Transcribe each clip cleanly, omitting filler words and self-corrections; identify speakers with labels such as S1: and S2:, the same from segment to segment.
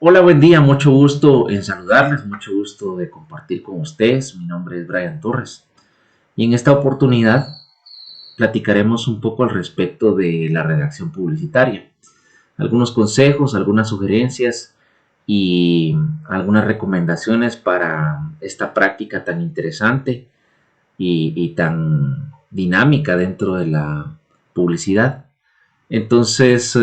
S1: Hola, buen día, mucho gusto en saludarles, mucho gusto de compartir con ustedes. Mi nombre es Brian Torres y en esta oportunidad platicaremos un poco al respecto de la redacción publicitaria. Algunos consejos, algunas sugerencias y algunas recomendaciones para esta práctica tan interesante y tan dinámica dentro de la publicidad. Entonces,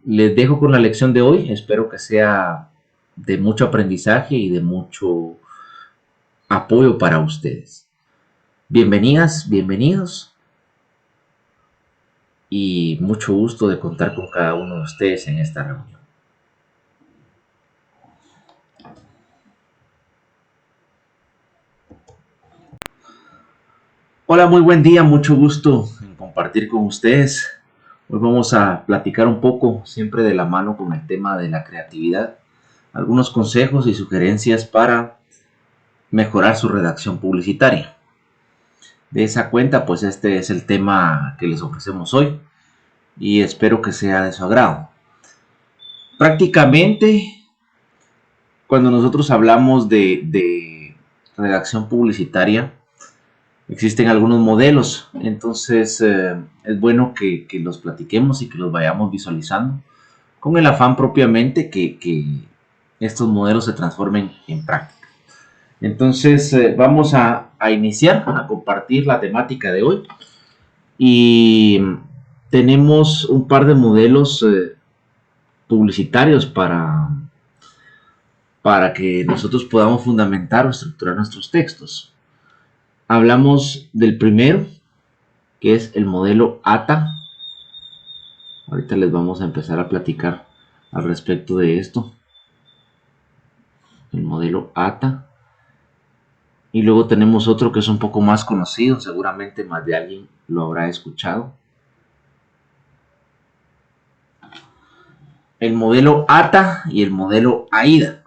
S1: les dejo con la lección de hoy. Espero que sea de mucho aprendizaje y de mucho apoyo para ustedes. Bienvenidas, bienvenidos y mucho gusto de contar con cada uno de ustedes en esta reunión. Hola, muy buen día, mucho gusto en compartir con ustedes. Hoy vamos a platicar un poco, siempre de la mano con el tema de la creatividad, algunos consejos y sugerencias para mejorar su redacción publicitaria. De esa cuenta, pues este es el tema que les ofrecemos hoy y espero que sea de su agrado. Prácticamente, cuando nosotros hablamos de redacción publicitaria, existen algunos modelos, entonces es bueno que los platiquemos y que los vayamos visualizando con el afán propiamente que estos modelos se transformen en práctica. Entonces vamos a iniciar a compartir la temática de hoy y tenemos un par de modelos publicitarios para que nosotros podamos fundamentar o estructurar nuestros textos. Hablamos del primero, que es el modelo ATA. Ahorita les vamos a empezar a platicar al respecto de esto. El modelo ATA. Y luego tenemos otro que es un poco más conocido, seguramente más de alguien lo habrá escuchado. El modelo ATA y el modelo AIDA.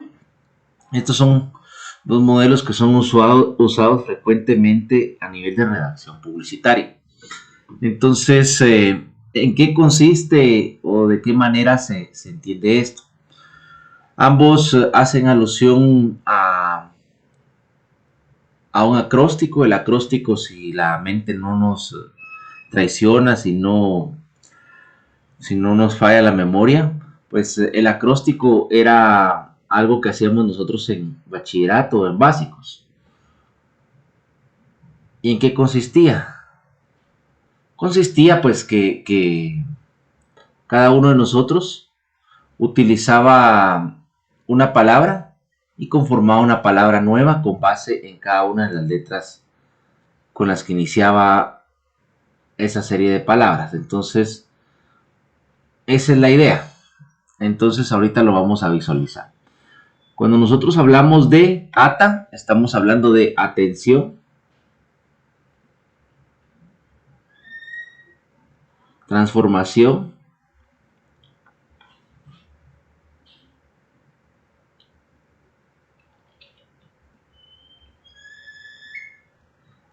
S1: Estos son dos modelos que son usados frecuentemente a nivel de redacción publicitaria. Entonces, ¿en qué consiste o de qué manera se entiende esto? Ambos hacen alusión a un acróstico. El acróstico, si la mente no nos traiciona, si no nos falla la memoria, pues el acróstico era algo que hacíamos nosotros en bachillerato, en básicos. ¿Y en qué consistía? Consistía pues que cada uno de nosotros utilizaba una palabra y conformaba una palabra nueva con base en cada una de las letras con las que iniciaba esa serie de palabras. Entonces, esa es la idea. Entonces, ahorita lo vamos a visualizar. Cuando nosotros hablamos de ATA, estamos hablando de atención, transformación,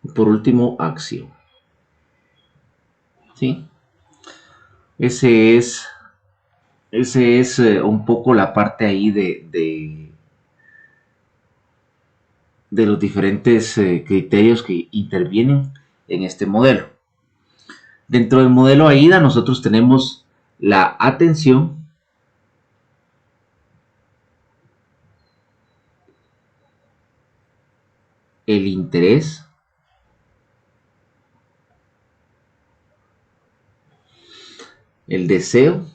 S1: y por último, acción. ¿Sí? Ese es un poco la parte ahí de los diferentes criterios que intervienen en este modelo. Dentro del modelo AIDA nosotros tenemos la atención, el interés, el deseo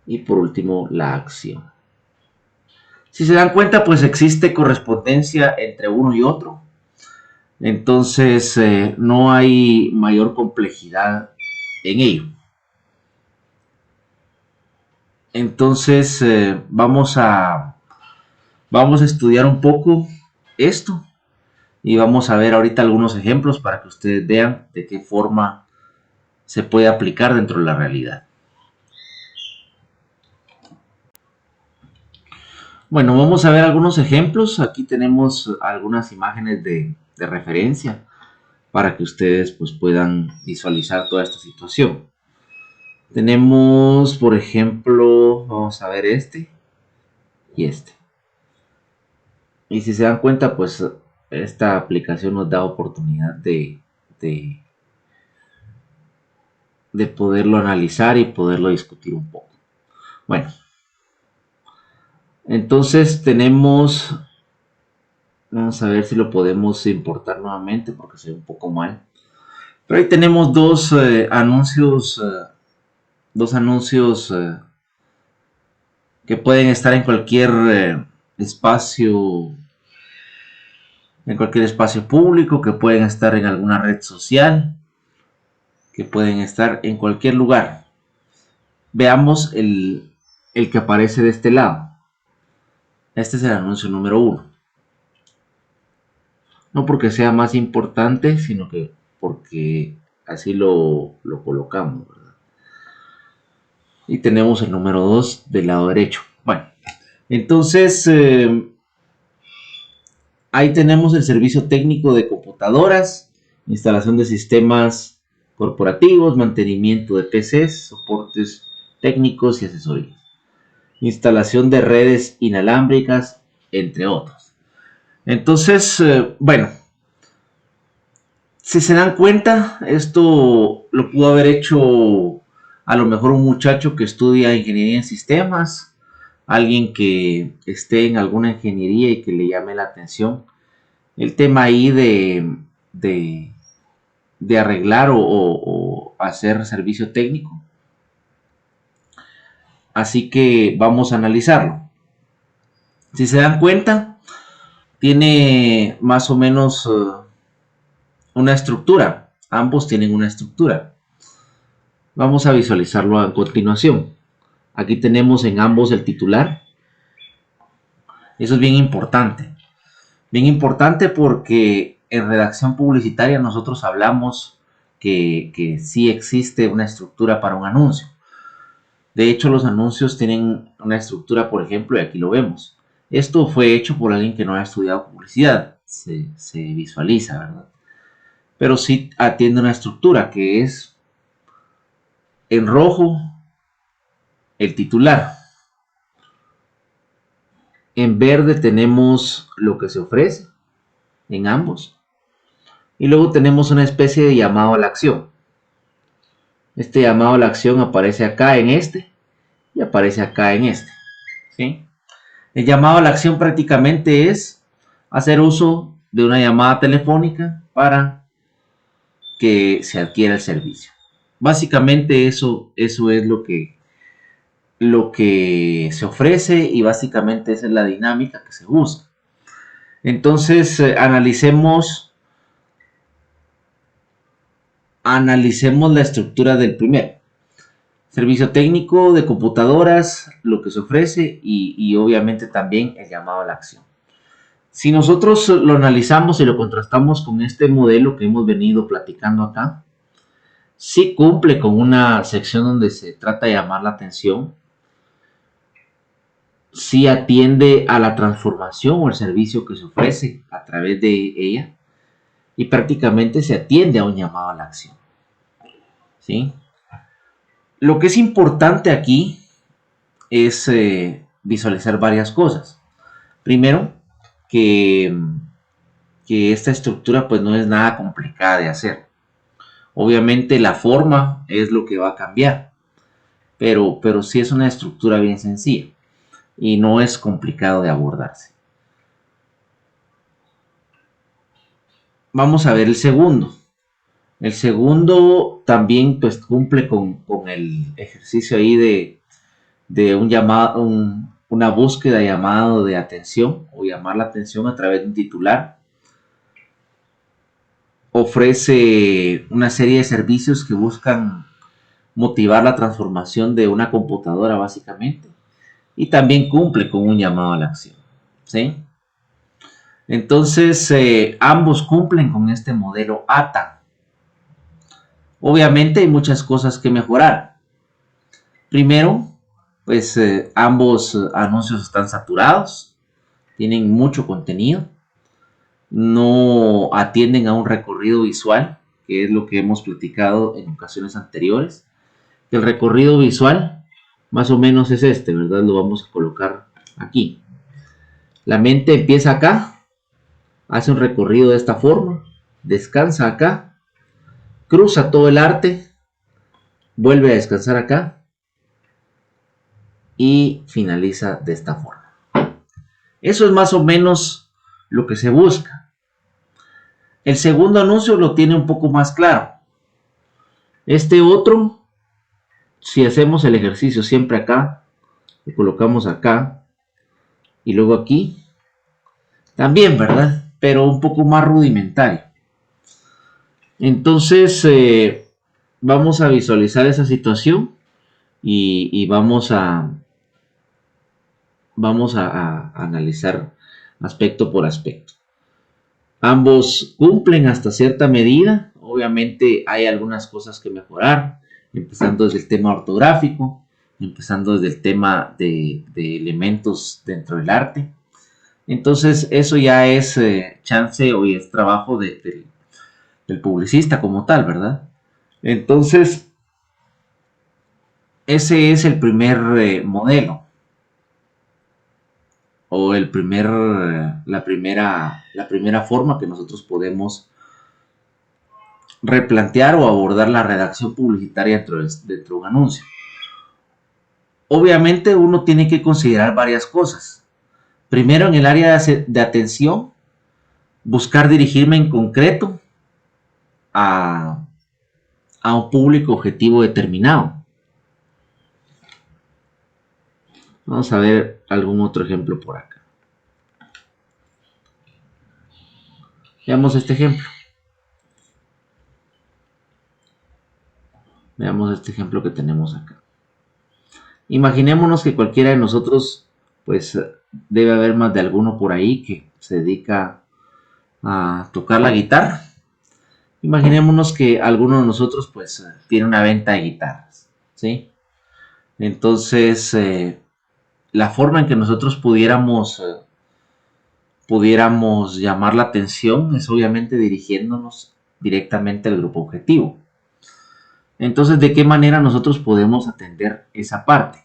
S1: y por último la acción. Si se dan cuenta, pues existe correspondencia entre uno y otro. Entonces no hay mayor complejidad en ello. Entonces vamos a estudiar un poco esto y vamos a ver ahorita algunos ejemplos para que ustedes vean de qué forma se puede aplicar dentro de la realidad. Bueno, vamos a ver algunos ejemplos. Aquí tenemos algunas imágenes de referencia para que ustedes pues, puedan visualizar toda esta situación. Tenemos, por ejemplo, vamos a ver este y este. Y si se dan cuenta, pues esta aplicación nos da oportunidad de poderlo analizar y poderlo discutir un poco. Bueno, entonces tenemos, vamos a ver si lo podemos importar nuevamente porque se ve un poco mal. Pero ahí tenemos dos anuncios que pueden estar en cualquier espacio público, que pueden estar en alguna red social, que pueden estar en cualquier lugar. Veamos el que aparece de este lado. Este es el anuncio número 1. No porque sea más importante, sino que porque así lo colocamos, ¿verdad? Y tenemos el número 2 del lado derecho. Bueno, entonces ahí tenemos el servicio técnico de computadoras, instalación de sistemas corporativos, mantenimiento de PCs, soportes técnicos y asesorías, instalación de redes inalámbricas, entre otros. Entonces, bueno, si se dan cuenta, esto lo pudo haber hecho a lo mejor un muchacho que estudia ingeniería en sistemas, alguien que esté en alguna ingeniería y que le llame la atención el tema ahí de arreglar o hacer servicio técnico. Así que vamos a analizarlo. Si se dan cuenta, tiene más o menos una estructura. Ambos tienen una estructura. Vamos a visualizarlo a continuación. Aquí tenemos en ambos el titular. Eso es bien importante. Bien importante porque en redacción publicitaria nosotros hablamos que sí existe una estructura para un anuncio. De hecho, los anuncios tienen una estructura, por ejemplo, y aquí lo vemos. Esto fue hecho por alguien que no ha estudiado publicidad. Se visualiza, ¿verdad? Pero sí atiende una estructura que es en rojo el titular. En verde tenemos lo que se ofrece en ambos. Y luego tenemos una especie de llamado a la acción. Este llamado a la acción aparece acá en este y aparece acá en este. ¿Sí? El llamado a la acción prácticamente es hacer uso de una llamada telefónica para que se adquiera el servicio. Básicamente eso es lo que se ofrece y básicamente esa es la dinámica que se busca. Entonces analicemos la estructura del primero. Servicio técnico de computadoras, lo que se ofrece y obviamente también el llamado a la acción. Si nosotros lo analizamos y lo contrastamos con este modelo que hemos venido platicando acá, sí cumple con una sección donde se trata de llamar la atención, sí atiende a la transformación o el servicio que se ofrece a través de ella y prácticamente se atiende a un llamado a la acción. ¿Sí? Lo que es importante aquí es visualizar varias cosas. Primero, que esta estructura pues no es nada complicada de hacer. Obviamente la forma es lo que va a cambiar, pero sí es una estructura bien sencilla y no es complicado de abordarse. Vamos a ver el segundo. El segundo también pues cumple con el ejercicio ahí de un llamado, una búsqueda llamado de atención o llamar la atención a través de un titular. Ofrece una serie de servicios que buscan motivar la transformación de una computadora básicamente y también cumple con un llamado a la acción. ¿Sí? Entonces ambos cumplen con este modelo ATA. Obviamente hay muchas cosas que mejorar. Primero, pues ambos anuncios están saturados, tienen mucho contenido, no atienden a un recorrido visual, que es lo que hemos platicado en ocasiones anteriores. El recorrido visual más o menos es este, ¿verdad? Lo vamos a colocar aquí. La mente empieza acá, hace un recorrido de esta forma, descansa acá, cruza todo el arte, vuelve a descansar acá y finaliza de esta forma. Eso es más o menos lo que se busca. El segundo anuncio lo tiene un poco más claro. Este otro, si hacemos el ejercicio siempre acá, lo colocamos acá y luego aquí, también, ¿verdad? Pero un poco más rudimentario. Entonces, vamos a visualizar esa situación y vamos a analizar aspecto por aspecto. Ambos cumplen hasta cierta medida. Obviamente hay algunas cosas que mejorar, empezando desde el tema ortográfico, empezando desde el tema de elementos dentro del arte. Entonces eso ya es chance o es trabajo del publicista como tal, ¿verdad? Entonces ese es el primer modelo o la primera forma que nosotros podemos replantear o abordar la redacción publicitaria dentro de un anuncio. Obviamente uno tiene que considerar varias cosas. Primero, en el área de atención, buscar dirigirme en concreto a un público objetivo determinado. Vamos a ver algún otro ejemplo por acá. Veamos este ejemplo. Veamos este ejemplo que tenemos acá. Imaginémonos que cualquiera de nosotros, pues debe haber más de alguno por ahí que se dedica a tocar la guitarra. Imaginémonos que alguno de nosotros, pues, tiene una venta de guitarras, ¿sí? Entonces, la forma en que nosotros pudiéramos llamar la atención es obviamente dirigiéndonos directamente al grupo objetivo. Entonces, ¿de qué manera nosotros podemos atender esa parte?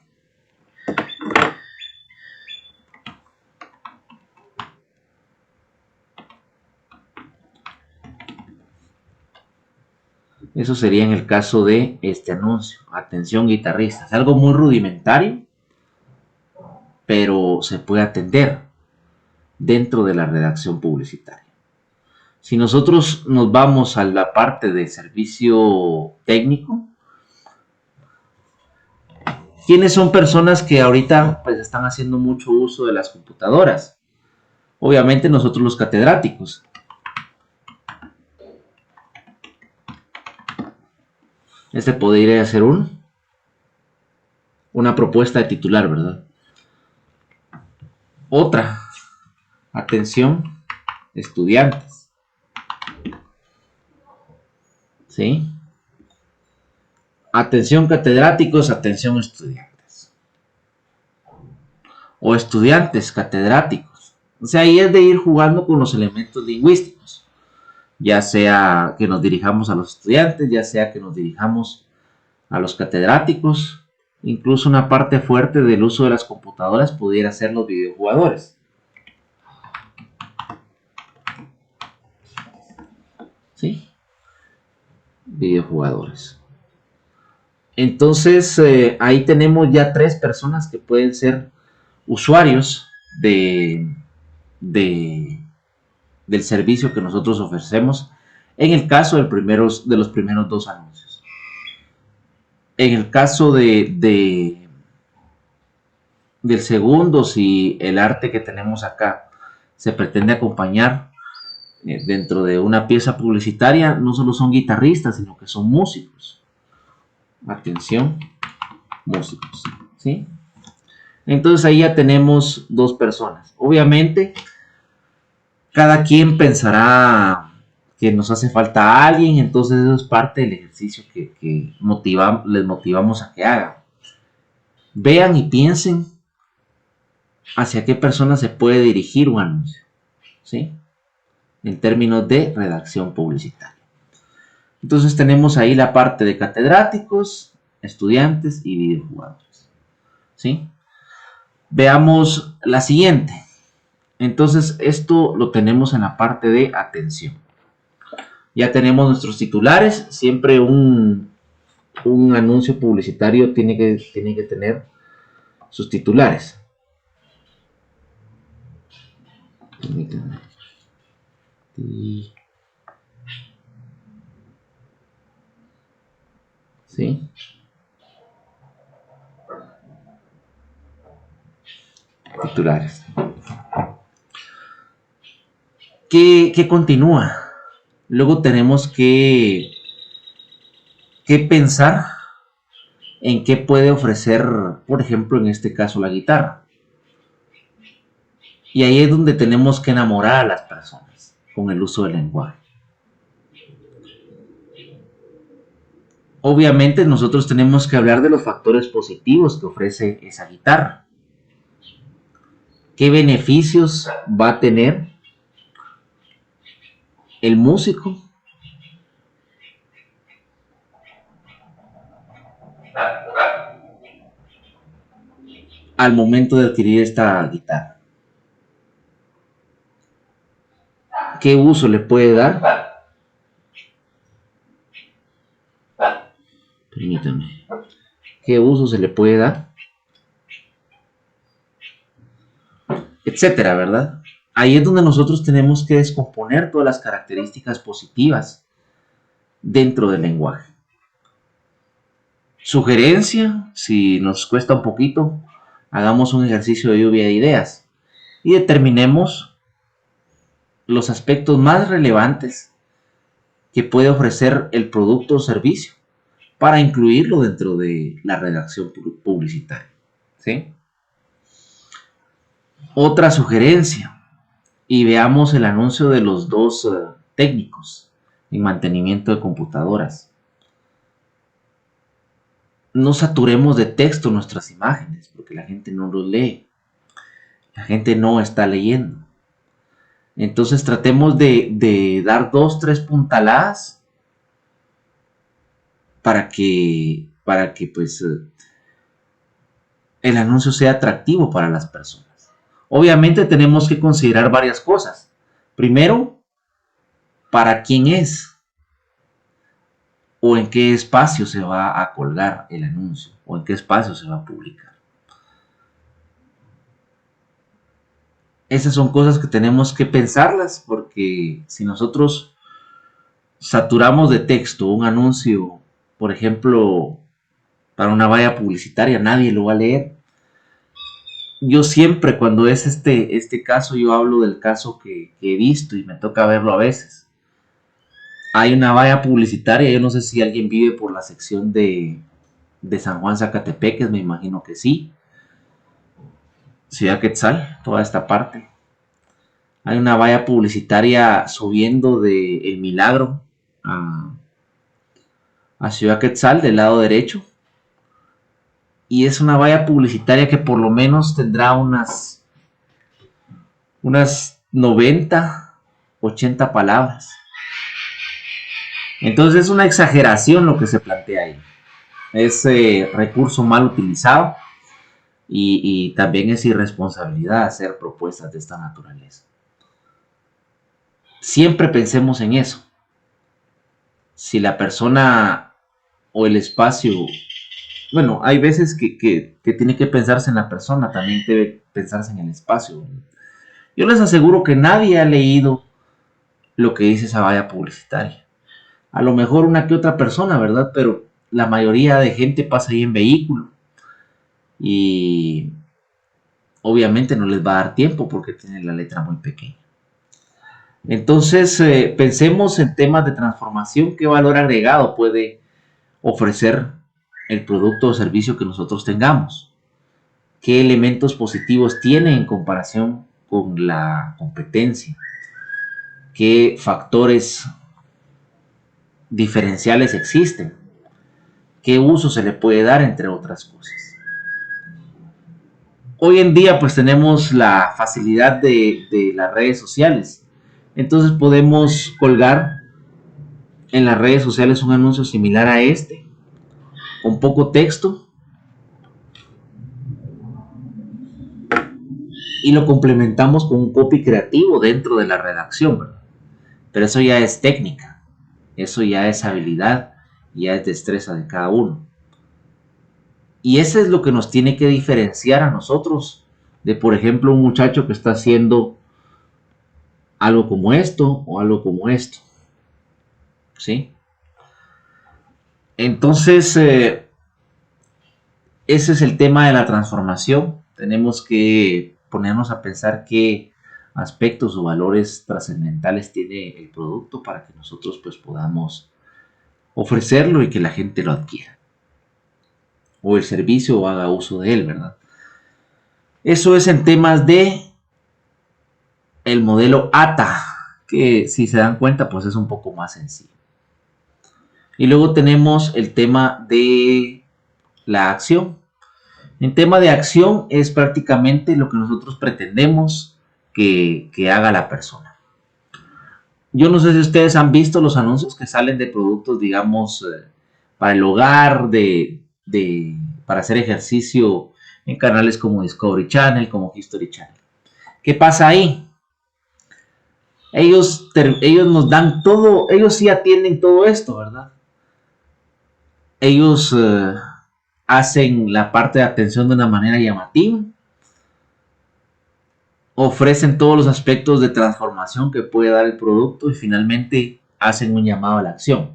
S1: Eso sería en el caso de este anuncio. Atención guitarristas. Algo muy rudimentario, pero se puede atender dentro de la redacción publicitaria. Si nosotros nos vamos a la parte de servicio técnico, ¿quiénes son personas que ahorita pues están haciendo mucho uso de las computadoras? Obviamente nosotros los catedráticos. Este podría ser una propuesta de titular, ¿verdad? Otra, atención, estudiantes. ¿Sí? Atención catedráticos, atención estudiantes. O estudiantes catedráticos. O sea, ahí es de ir jugando con los elementos lingüísticos. Ya sea que nos dirijamos a los estudiantes, ya sea que nos dirijamos a los catedráticos. Incluso una parte fuerte del uso de las computadoras pudiera ser los videojugadores. ¿Sí? Videojugadores. Entonces, ahí tenemos ya 3 personas que pueden ser usuarios del servicio que nosotros ofrecemos en el caso de los primeros 2 anuncios. En el caso del segundo, si el arte que tenemos acá se pretende acompañar dentro de una pieza publicitaria, no solo son guitarristas, sino que son músicos. Atención, músicos, ¿sí? Entonces ahí ya tenemos 2 personas. Obviamente, cada quien pensará que nos hace falta alguien, entonces eso es parte del ejercicio que les motivamos a que hagan. Vean y piensen hacia qué persona se puede dirigir un anuncio, ¿sí? En términos de redacción publicitaria. Entonces tenemos ahí la parte de catedráticos, estudiantes y videojugadores. ¿sí? Veamos la siguiente. Entonces, esto lo tenemos en la parte de atención. Ya tenemos nuestros titulares. Siempre un anuncio publicitario tiene que tener sus titulares. ¿Sí? Titulares. ¿Qué continúa? Luego tenemos que pensar en qué puede ofrecer, por ejemplo, en este caso, la guitarra. Y ahí es donde tenemos que enamorar a las personas con el uso del lenguaje. Obviamente nosotros tenemos que hablar de los factores positivos que ofrece esa guitarra. ¿Qué beneficios va a tener el músico al momento de adquirir esta guitarra? ¿Qué uso le puede dar? Permítanme. ¿Qué uso se le puede dar? Etcétera, ¿verdad? Ahí es donde nosotros tenemos que descomponer todas las características positivas dentro del lenguaje. Sugerencia, si nos cuesta un poquito, hagamos un ejercicio de lluvia de ideas y determinemos los aspectos más relevantes que puede ofrecer el producto o servicio para incluirlo dentro de la redacción publicitaria. ¿Sí? Otra sugerencia, y veamos el anuncio de los dos técnicos en mantenimiento de computadoras. No saturemos de texto nuestras imágenes, porque la gente no los lee. La gente no está leyendo. Entonces tratemos de dar 2-3 puntaladas para que pues el anuncio sea atractivo para las personas. Obviamente tenemos que considerar varias cosas. Primero, ¿para quién es? ¿O en qué espacio se va a colgar el anuncio? ¿O en qué espacio se va a publicar? Esas son cosas que tenemos que pensarlas, porque si nosotros saturamos de texto un anuncio, por ejemplo, para una valla publicitaria, nadie lo va a leer. Yo siempre, cuando es este caso, yo hablo del caso que he visto y me toca verlo a veces. Hay una valla publicitaria, yo no sé si alguien vive por la sección de San Juan Zacatepeques, me imagino que sí. Ciudad Quetzal, toda esta parte. Hay una valla publicitaria subiendo de El Milagro a Ciudad Quetzal del lado derecho. Y es una valla publicitaria que por lo menos tendrá unas 90, 80 palabras. Entonces es una exageración lo que se plantea ahí. Es recurso mal utilizado y también es irresponsabilidad hacer propuestas de esta naturaleza. Siempre pensemos en eso. Si la persona o el espacio, bueno, hay veces que tiene que pensarse en la persona, también debe pensarse en el espacio. Yo les aseguro que nadie ha leído lo que dice esa valla publicitaria. A lo mejor una que otra persona, ¿verdad? Pero la mayoría de gente pasa ahí en vehículo y obviamente no les va a dar tiempo porque tienen la letra muy pequeña. Entonces, pensemos en temas de transformación. ¿Qué valor agregado puede ofrecer el producto o servicio que nosotros tengamos? ¿Qué elementos positivos tiene en comparación con la competencia? ¿Qué factores diferenciales existen? ¿Qué uso se le puede dar, entre otras cosas? Hoy en día pues tenemos la facilidad de las redes sociales. Entonces podemos colgar en las redes sociales un anuncio similar a este, con poco texto, y lo complementamos con un copy creativo dentro de la redacción, ¿verdad? Pero eso ya es técnica, eso ya es habilidad, ya es destreza de cada uno. Y eso es lo que nos tiene que diferenciar a nosotros de, por ejemplo, un muchacho que está haciendo algo como esto o algo como esto, ¿sí? Entonces, ese es el tema de la transformación. Tenemos que ponernos a pensar qué aspectos o valores trascendentales tiene el producto para que nosotros pues podamos ofrecerlo y que la gente lo adquiera. O el servicio o haga uso de él, ¿verdad? Eso es en temas de el modelo ATA, que si se dan cuenta pues es un poco más sencillo. Y luego tenemos el tema de la acción. En tema de acción es prácticamente lo que nosotros pretendemos que haga la persona. Yo no sé si ustedes han visto los anuncios que salen de productos, digamos, para el hogar, para hacer ejercicio en canales como Discovery Channel, como History Channel. ¿Qué pasa ahí? Ellos nos dan todo, ellos sí atienden todo esto, ¿verdad? Ellos hacen la parte de atención de una manera llamativa, ofrecen todos los aspectos de transformación que puede dar el producto y finalmente hacen un llamado a la acción.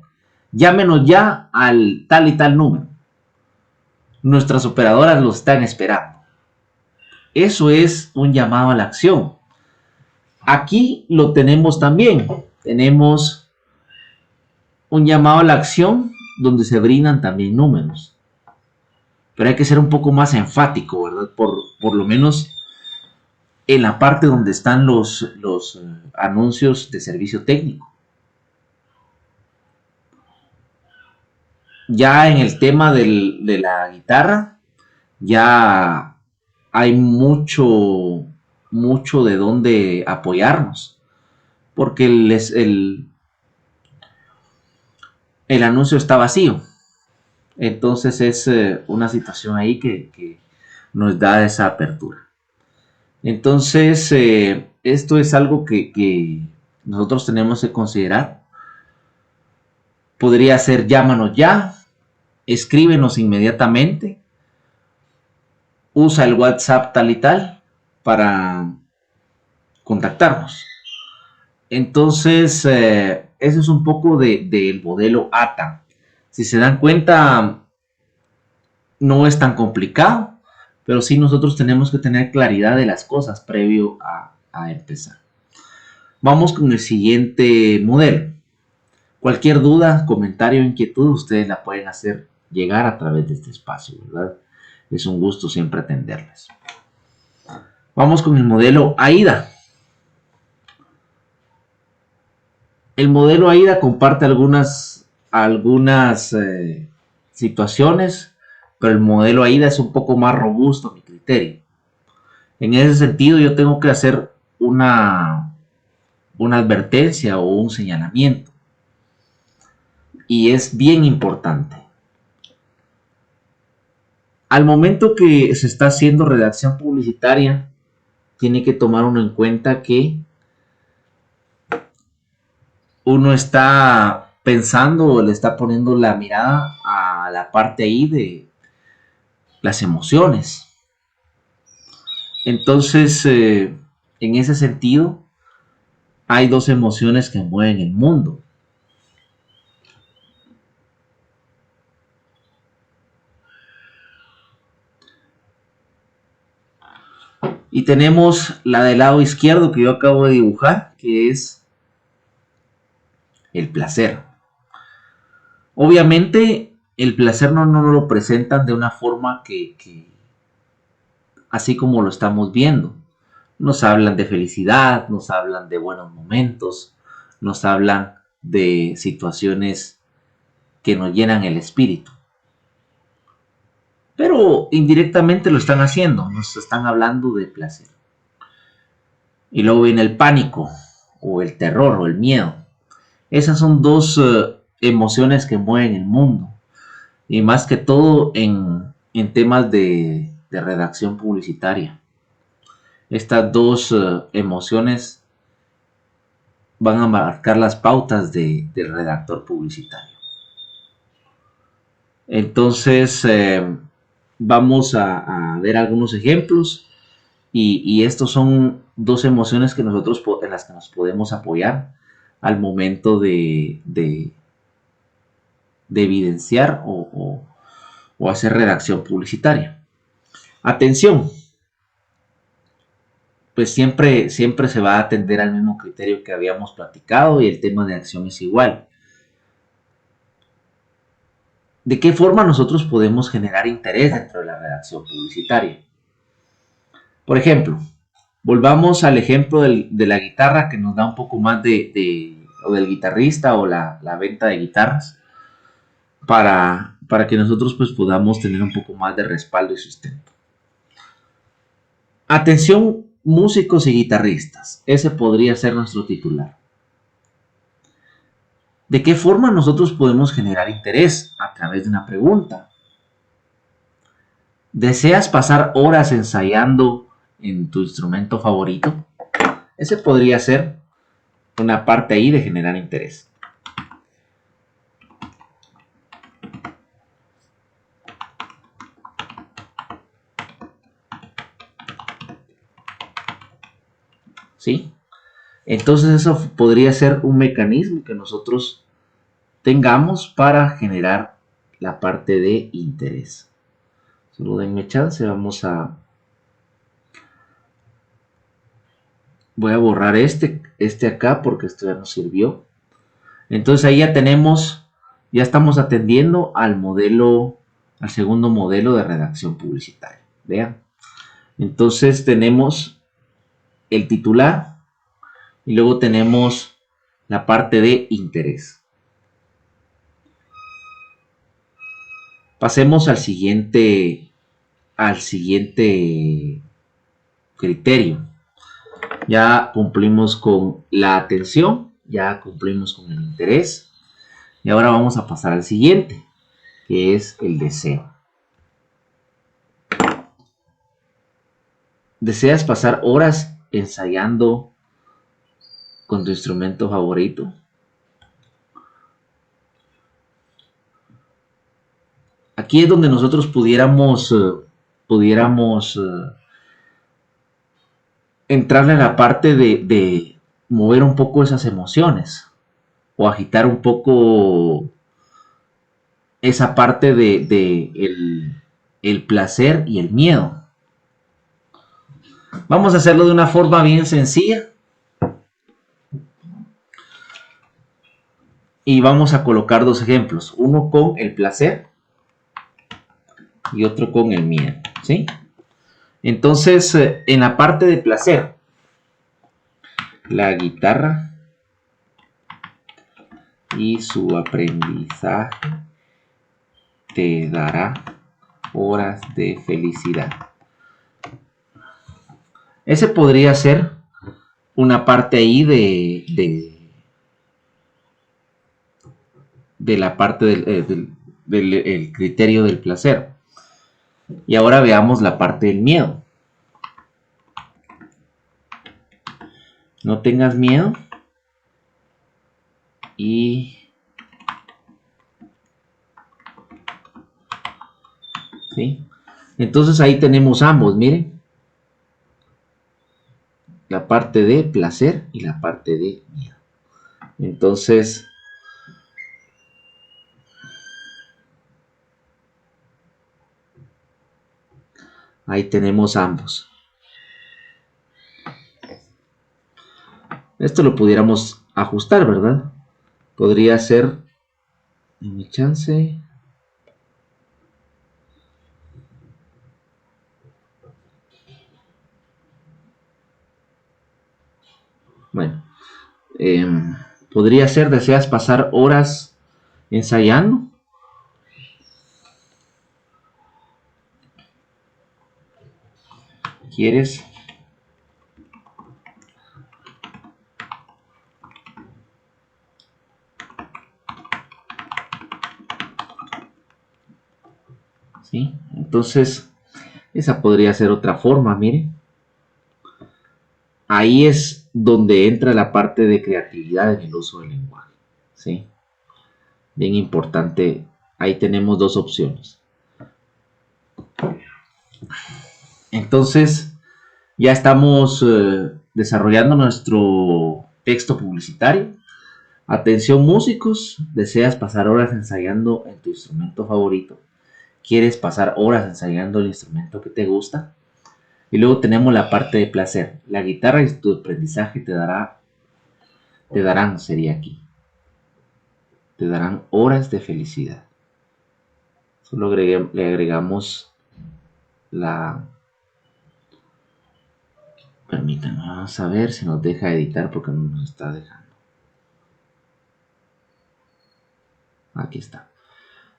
S1: Llámenos ya al tal y tal número. Nuestras operadoras lo están esperando. Eso es un llamado a la acción. Aquí lo tenemos también. Tenemos un llamado a la acción donde se brindan también números. Pero hay que ser un poco más enfático, ¿verdad? Por lo menos en la parte donde están los anuncios de servicio técnico. Ya en el tema de la guitarra, ya hay mucho de dónde apoyarnos. Porque el anuncio está vacío. Entonces es una situación ahí que nos da esa apertura. Entonces, esto es algo que nosotros tenemos que considerar. Podría ser llámanos ya, escríbenos inmediatamente, usa el WhatsApp tal y tal para contactarnos. Entonces, eso es un poco del modelo ATA. Si se dan cuenta, no es tan complicado, pero sí nosotros tenemos que tener claridad de las cosas previo a empezar. Vamos con el siguiente modelo. Cualquier duda, comentario, inquietud, ustedes la pueden hacer llegar a través de este espacio, ¿verdad? Es un gusto siempre atenderles. Vamos con el modelo AIDA. El modelo AIDA comparte algunas situaciones, pero el modelo AIDA es un poco más robusto a mi criterio. En ese sentido, yo tengo que hacer una advertencia o un señalamiento. Y es bien importante. Al momento que se está haciendo redacción publicitaria, tiene que tomar uno en cuenta que uno está pensando o le está poniendo la mirada a la parte ahí de las emociones. Entonces, en ese sentido, hay dos emociones que mueven el mundo. Y tenemos la del lado izquierdo que yo acabo de dibujar, que es el placer. Obviamente, el placer no lo presentan de una forma que así como lo estamos viendo. Nos hablan de felicidad, nos hablan de buenos momentos, nos hablan de situaciones que nos llenan el espíritu. Pero indirectamente lo están haciendo, nos están hablando de placer. Y luego viene el pánico, o el terror, o el miedo. Esas son dos emociones que mueven el mundo. Y más que todo en temas de redacción publicitaria. Estas dos emociones van a marcar las pautas del redactor publicitario. Entonces, vamos a ver algunos ejemplos y estos son dos emociones que nosotros en las que nos podemos apoyar al momento de evidenciar o hacer redacción publicitaria. Atención, pues siempre se va a atender al mismo criterio que habíamos platicado y el tema de acción es igual. ¿De qué forma nosotros podemos generar interés dentro de la redacción publicitaria? Por ejemplo, volvamos al ejemplo de la guitarra que nos da un poco más o del guitarrista o la venta de guitarras para que nosotros pues podamos tener un poco más de respaldo y sustento. Atención, músicos y guitarristas. Ese podría ser nuestro titular. ¿De qué forma nosotros podemos generar interés? A través de una pregunta. ¿Deseas pasar horas ensayando en tu instrumento favorito? Ese podría ser una parte ahí de generar interés. ¿Sí? Entonces eso podría ser un mecanismo que nosotros tengamos para generar la parte de interés. Solo denme chance, voy a borrar este acá porque esto ya nos sirvió. Entonces ahí ya estamos atendiendo al segundo modelo de redacción publicitaria. Vean. Entonces tenemos el titular y luego tenemos la parte de interés. Pasemos al siguiente criterio. Ya cumplimos con la atención, ya cumplimos con el interés y ahora vamos a pasar al siguiente, que es el deseo. ¿Deseas pasar horas ensayando con tu instrumento favorito? Aquí es donde nosotros pudiéramos entrarle a la parte de mover un poco esas emociones o agitar un poco esa parte de el placer y el miedo. Vamos a hacerlo de una forma bien sencilla y vamos a colocar dos ejemplos, uno con el placer y otro con el miedo, ¿sí? Entonces, en la parte de placer, la guitarra y su aprendizaje te dará horas de felicidad. Ese podría ser una parte ahí de la parte del criterio del placer. Y ahora veamos la parte del miedo. No tengas miedo y ¿sí? Entonces ahí tenemos ambos, miren. La parte de placer y la parte de miedo. Entonces, ahí tenemos ambos. Esto lo pudiéramos ajustar, ¿verdad? Podría ser mi chance. Bueno, podría ser, ¿deseas pasar horas ensayando? ¿Quieres? ¿Sí? Entonces, esa podría ser otra forma, miren. ahí es donde entra la parte de creatividad en el uso del lenguaje, ¿sí? Bien importante, ahí tenemos dos opciones. Entonces, ya estamos desarrollando nuestro texto publicitario. Atención músicos, ¿deseas pasar horas ensayando en tu instrumento favorito? ¿Quieres pasar horas ensayando el instrumento que te gusta? Y luego tenemos la parte de placer. La guitarra y tu aprendizaje sería aquí, te darán horas de felicidad. Solo le agregamos la... Permítanme, vamos a ver si nos deja editar porque no nos está dejando. Aquí está.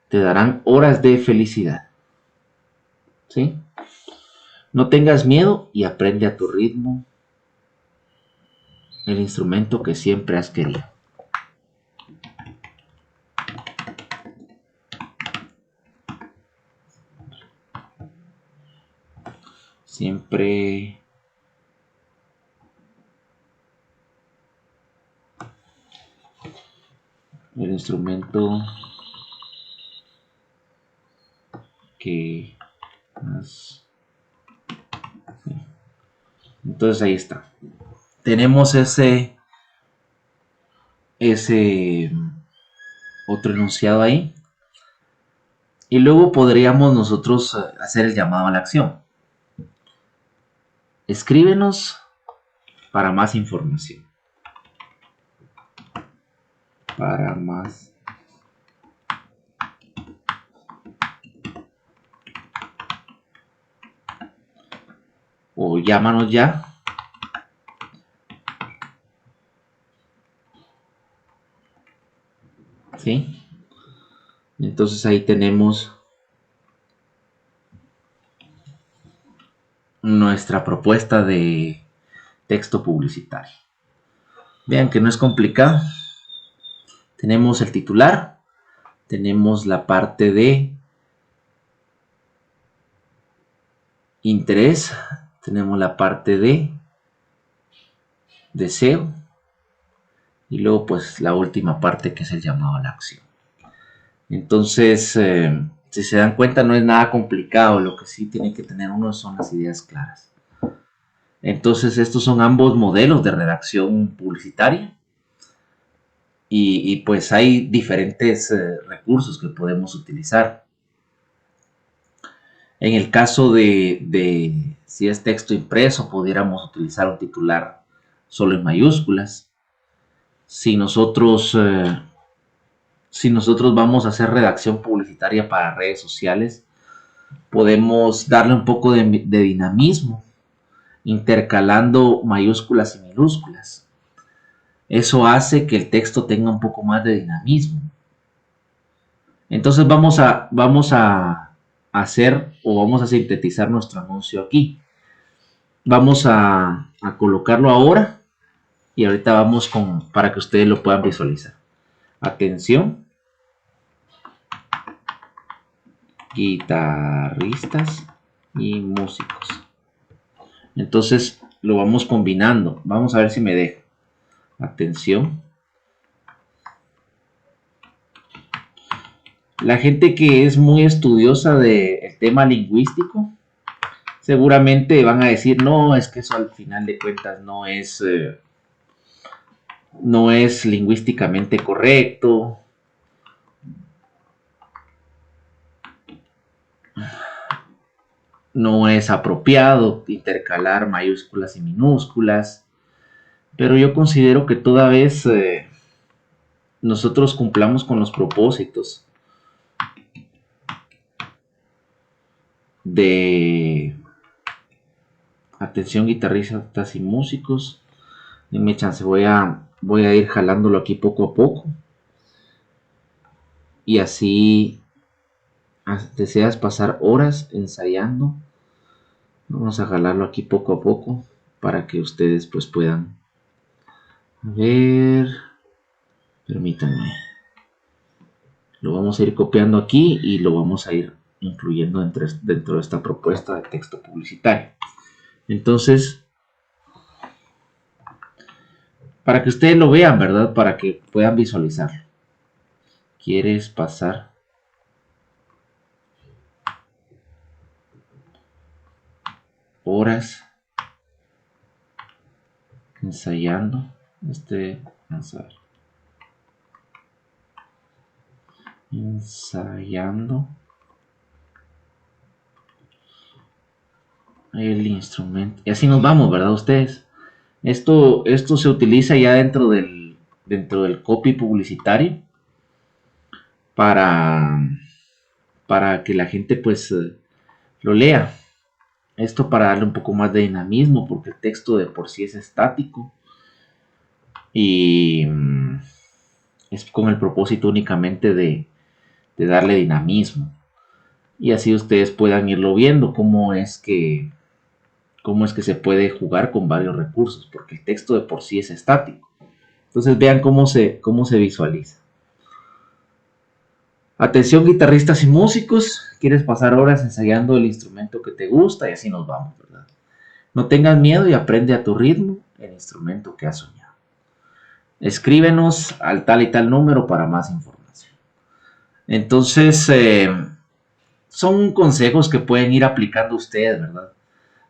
S1: Te darán horas de felicidad. ¿Sí? No tengas miedo y aprende a tu ritmo el instrumento que siempre has querido. Siempre el instrumento que has... Entonces ahí está. Tenemos ese otro enunciado ahí. Y luego podríamos nosotros hacer el llamado a la acción. Escríbenos para más información. Para más. O llámanos ya. ¿Sí? Entonces ahí tenemos nuestra propuesta de texto publicitario. Vean que no es complicado. Tenemos el titular, tenemos la parte de interés, tenemos la parte de deseo y luego pues la última parte que es el llamado a la acción. Entonces, si se dan cuenta, no es nada complicado, lo que sí tiene que tener uno son las ideas claras. Entonces, estos son ambos modelos de redacción publicitaria y pues hay diferentes recursos que podemos utilizar. En el caso de si es texto impreso, pudiéramos utilizar un titular solo en mayúsculas. Si nosotros vamos a hacer redacción publicitaria para redes sociales, podemos darle un poco de dinamismo, intercalando mayúsculas y minúsculas. Eso hace que el texto tenga un poco más de dinamismo. Entonces vamos a hacer o vamos a sintetizar nuestro anuncio aquí. Vamos a colocarlo ahora y ahorita vamos para que ustedes lo puedan visualizar. Atención, guitarristas y músicos. Entonces lo vamos combinando. Vamos a ver si me deja. Atención. La gente que es muy estudiosa del tema lingüístico, seguramente van a decir, no, es que eso al final de cuentas no es lingüísticamente correcto. No es apropiado intercalar mayúsculas y minúsculas. Pero yo considero que toda vez nosotros cumplamos con los propósitos de atención guitarristas y músicos. Denme chance, voy a ir jalándolo aquí poco a poco. Y así deseas pasar horas ensayando. Vamos a jalarlo aquí poco a poco para que ustedes pues puedan ver. Permítanme. Lo vamos a ir copiando aquí y lo vamos a ir incluyendo dentro de esta propuesta de texto publicitario. Entonces, para que ustedes lo vean, ¿verdad? Para que puedan visualizarlo. ¿Quieres pasar? Horas ensayando. Vamos a ver. Ensayando el instrumento. Y así nos vamos, ¿verdad? Ustedes. Esto se utiliza ya dentro del copy publicitario para, para que la gente pues lo lea. Esto para darle un poco más de dinamismo, porque el texto de por sí es estático y es con el propósito únicamente de darle dinamismo. Y así ustedes puedan irlo viendo cómo es que se puede jugar con varios recursos, porque el texto de por sí es estático. Entonces vean cómo se visualiza. Atención guitarristas y músicos, quieres pasar horas ensayando el instrumento que te gusta y así nos vamos, ¿verdad? No tengas miedo y aprende a tu ritmo el instrumento que has soñado. Escríbenos al tal y tal número para más información. Entonces, son consejos que pueden ir aplicando ustedes, ¿verdad?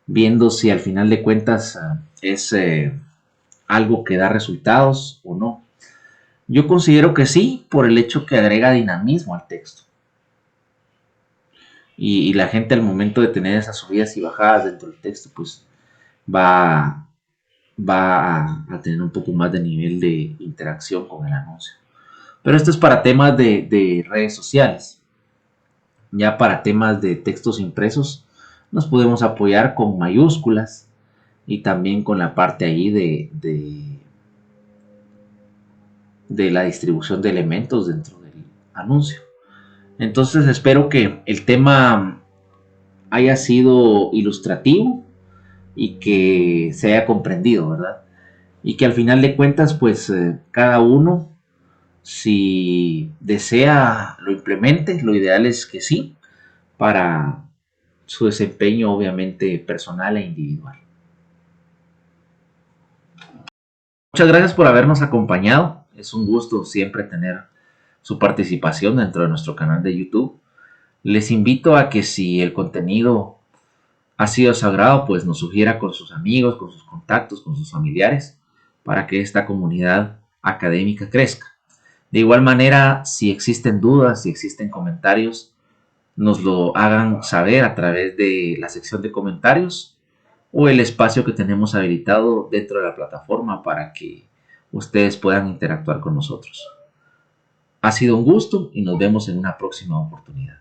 S1: Viendo si al final de cuentas es algo que da resultados o no. Yo considero que sí, por el hecho que agrega dinamismo al texto. Y la gente al momento de tener esas subidas y bajadas dentro del texto, pues va a tener un poco más de nivel de interacción con el anuncio. Pero esto es para temas de redes sociales. Ya para temas de textos impresos, nos podemos apoyar con mayúsculas y también con la parte ahí de la distribución de elementos dentro del anuncio. Entonces espero que el tema haya sido ilustrativo y que se haya comprendido, ¿verdad? Y que al final de cuentas, pues cada uno, si desea, lo implemente. Lo ideal es que sí, para su desempeño obviamente personal e individual. Muchas gracias por habernos acompañado. Es un gusto siempre tener su participación dentro de nuestro canal de YouTube. Les invito a que si el contenido ha sido sagrado, pues nos sugiera con sus amigos, con sus contactos, con sus familiares, para que esta comunidad académica crezca. De igual manera, si existen dudas, si existen comentarios, nos lo hagan saber a través de la sección de comentarios o el espacio que tenemos habilitado dentro de la plataforma para que ustedes puedan interactuar con nosotros. Ha sido un gusto y nos vemos en una próxima oportunidad.